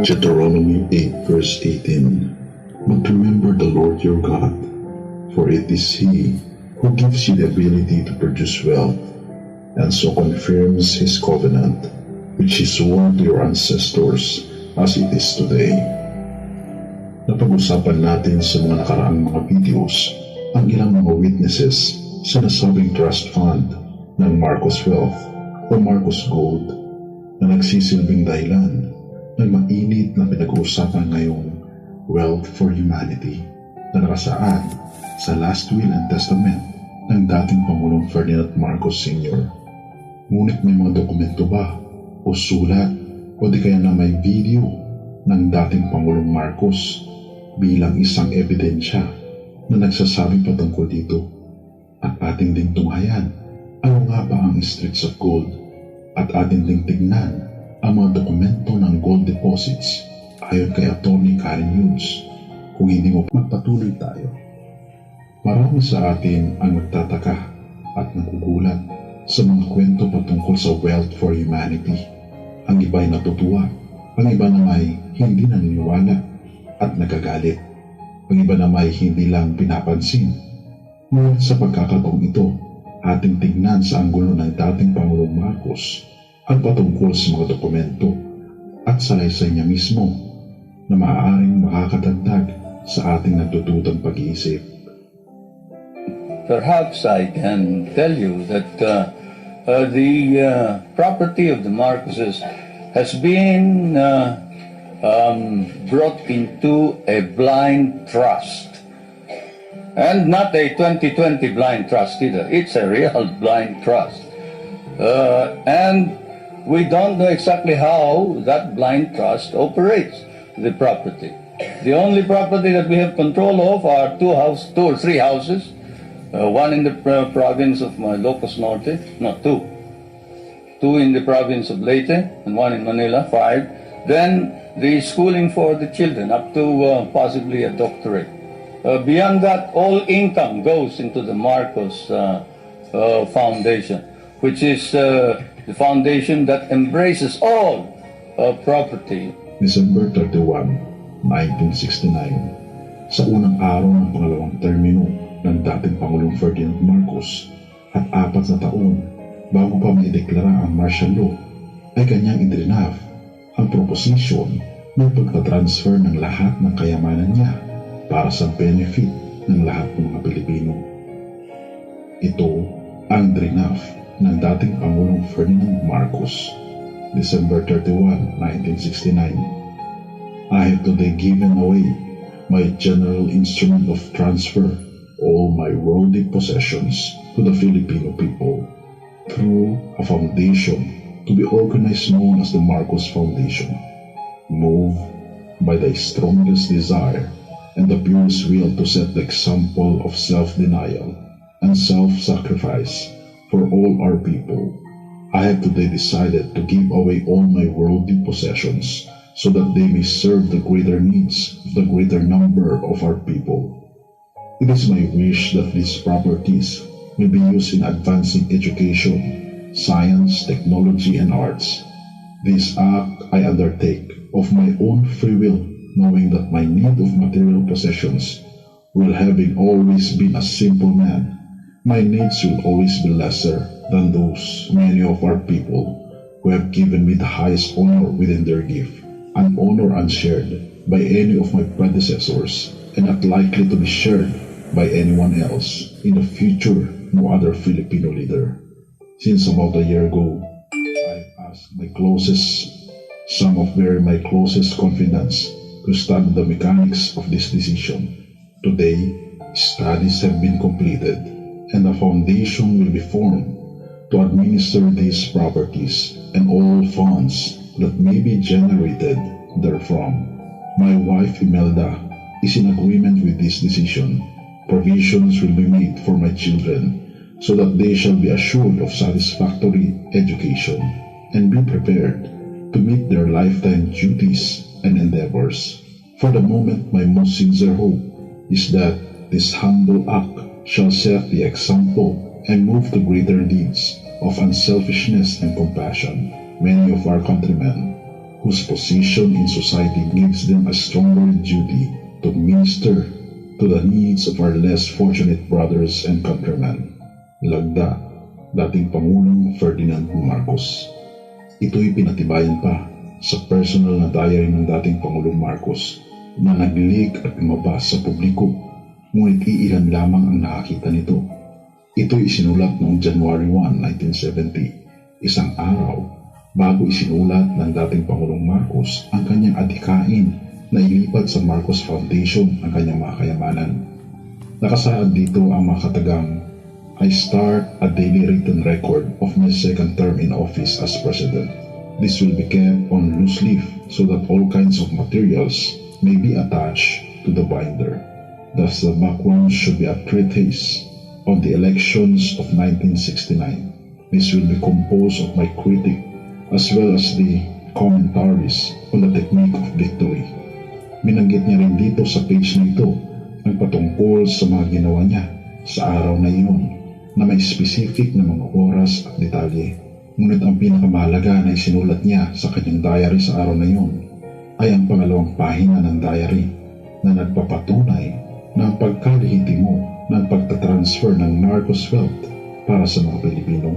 Deuteronomy 8 verse 18. But remember the Lord your God, for it is He who gives you the ability to produce wealth, and so confirms His covenant, which He swore to your ancestors as it is today. Napag-usapan natin sa mga nakaraang mga videos ang ilang mga witnesses sa nasabing trust fund ng Marcos Wealth o Marcos Gold na nagsisilbing dahilan ng mainit na pinag-uusapan ngayong Wealth for Humanity na nakasaad sa last will and testament ng dating Pangulong Ferdinand Marcos Sr. Ngunit may mga dokumento ba o sulat o di kaya na may video ng dating Pangulong Marcos bilang isang ebidensya na nagsasabi patungkol dito? At ating ding tunghayan ano nga ba ang Streets of Gold at ating ding tignan ang mga dokumento ng gold deposits ayon kay Atty. Karen Hughes. Kung hindi mo magpatuloy tayo, marami sa atin ang nagtataka at nagugulat sa mga kwento patungkol sa Wealth for Humanity. Ang iba'y natutuwa, ang iba namay hindi naniniwala at nagagalit, ang iba namay hindi lang pinapansin. Ngunit sa pagkakataong ito, ating tignan sa anggulo ng dating Pangulong Marcos ang patungkol sa mga dokumento at salaysay niya mismo na maaaring makakadagdag sa ating natututang pag-iisip. Perhaps I can tell you that the property of the Marcoses has been brought into a blind trust. And not a 2020 blind trust either. It's a real blind trust. And we don't know exactly how that blind trust operates the property. The only property that we have control of are two or three houses. One in the province of Ilocos Norte, not two. Two in the province of Leyte and one in Manila, 5. Then the schooling for the children up to possibly a doctorate. Beyond that, all income goes into the Marcos Foundation, which is the foundation that embraces all property. December 31, 1969, sa unang araw ng pangalawang termino ng dating Pangulong Ferdinand Marcos at 4 na taon bago pa may deklara ang martial law, ay kanyang idrinaf ang proposisyon ng pagtatransfer ng lahat ng kayamanan niya para sa benefit ng lahat ng mga Pilipino. Ito ang drinaf ng dating Pangulong Ferdinand Marcos, December 31, 1969. I have today given away my general instrument of transfer, all my worldly possessions, to the Filipino people through a foundation to be organized known as the Marcos Foundation, moved by the strongest desire and the purest will to set the example of self-denial and self-sacrifice for all our people. I have today decided to give away all my worldly possessions so that they may serve the greater needs of the greater number of our people. It is my wish that these properties may be used in advancing education, science, technology, and arts. This act I undertake of my own free will, knowing that my need of material possessions will, having always been a simple man, my needs will always be lesser than those many of our people who have given me the highest honor within their gift, an honor unshared by any of my predecessors and not likely to be shared by anyone else in the future, no other Filipino leader. Since about a year ago, I've asked some of my closest confidants to study the mechanics of this decision. Today, studies have been completed and a foundation will be formed to administer these properties and all funds that may be generated therefrom. My wife Imelda is in agreement with this decision. Provisions will be made for my children so that they shall be assured of satisfactory education and be prepared to meet their lifetime duties and endeavors. For the moment, my most sincere hope is that this humble act shall set the example and move to greater deeds of unselfishness and compassion many of our countrymen whose position in society gives them a stronger duty to minister to the needs of our less fortunate brothers and countrymen. Lagda, Dating Pangulong Ferdinand Marcos. Ito'y pinatibayan pa sa personal na diary ng dating Pangulong Marcos na nag-leak at lumabas sa publiko, ngunit iilan lamang ang nakakita nito. Ito'y isinulat noong January 1, 1970, isang araw bago isinulat ng dating Pangulong Marcos ang kanyang adhikain na ilipat sa Marcos Foundation ang kanyang mga kayamanan. Nakasaad dito ang mga katagang, I start a daily written record of my second term in office as President. This will be kept on loose leaf so that all kinds of materials may be attached to the binder. Thus the background should be a treatise on the elections of 1969. This will be composed of my critic as well as the commentaries on the technique of victory. Binanggit niya rin dito sa page na ito ang patungkol sa mga ginawa niya sa araw na iyon na may specific na mga oras at detalye. Ngunit ang pinakamahalaga na isinulat niya sa kanyang diary sa araw na iyon ay ang pangalawang pahina ng diary na nagpapatunay na ang pagkalihitimo ng pagtatransfer ng Marcos wealth para sa mga Pilipino.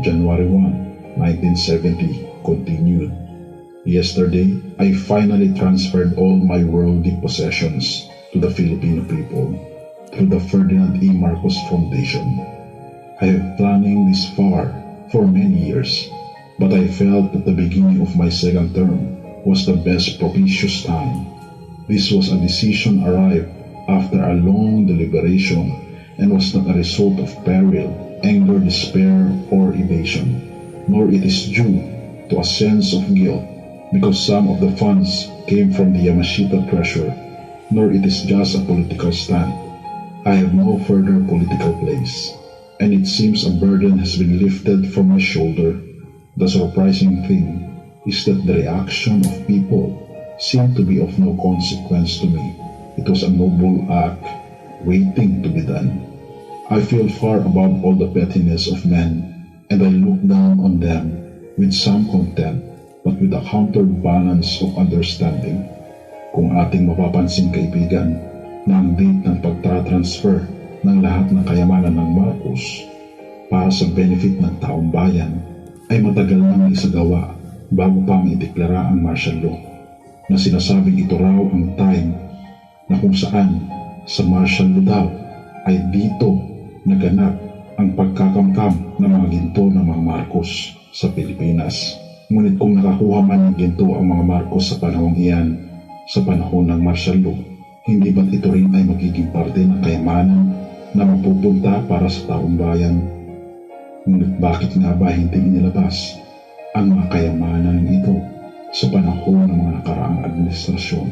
January 1, 1970, continued. Yesterday, I finally transferred all my worldly possessions to the Filipino people through the Ferdinand E. Marcos Foundation. I have planning this far for many years, but I felt that the beginning of my second term was the best propitious time. This was a decision arrived after a long deliberation and was not a result of peril, anger, despair, or evasion, nor it is due to a sense of guilt because some of the funds came from the Yamasita treasury, nor it is just a political stand. I have no further political place, and it seems a burden has been lifted from my shoulder. The surprising thing is that the reaction of people seemed to be of no consequence to me. It was a noble act waiting to be done. I feel far above all the pettiness of men, and I look down on them with some contempt, but with a counterbalance of understanding. Kung ating mapapansin, kaibigan, na ang date ng pagtransfer ng lahat ng kayamanan ng Marcos para sa benefit ng taong bayan ay matagal nang isagawa bago pa maideklara ang martial law, na sinasabing ito raw ang time na kung saan sa martial law daw ay dito naganap ang pagkakamkam ng mga ginto ng mga Marcos sa Pilipinas. Ngunit kung nakakuha man ng ginto ang mga Marcos sa panahong iyan, sa panahon ng martial law, hindi ba't ito rin ay magiging parte ng kayamanan na mapupunta para sa taong bayan? Ngunit bakit nga ba hindi inilabas ang mga kayamanan ito sa panahon ng mga nakaraang administrasyon?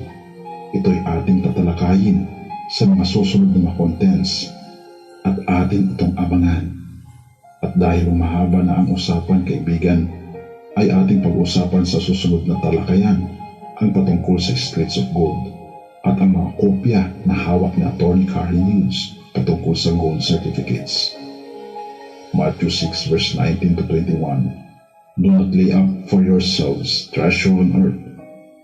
Ito'y ating tatalakayin sa mga susunod na contents at atin itong abangan. At dahil mahaba na ang usapan, kaibigan, ay ating pag-usapan sa susunod na talakayan ang patungkol sa Streets of Gold at ang mga kopya na hawak ni Attorney Carly News patungkol sa gold certificates. Matthew 6 verse 19 to 21. Do not lay up for yourselves treasure on earth,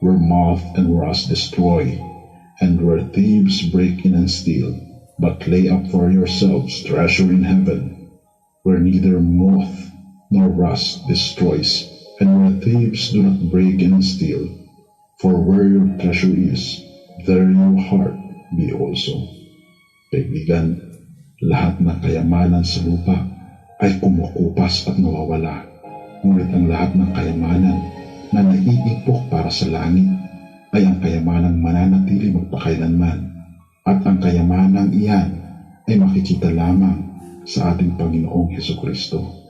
where moth and rust destroy, and where thieves break in and steal, but lay up for yourselves treasure in heaven, where neither moth nor rust destroys, and where thieves do not break in and steal. For where your treasure is, there your heart be also. Kaibigan, lahat ng kayamanan sa lupa ay kumukupas at nawawala. Ngunit ang lahat ng kayamanan na naiipok para sa langit ay ang kayamanang mananatili magpakailanman. At ang kayamanang iyan ay makikita lamang sa ating Panginoong Hesukristo.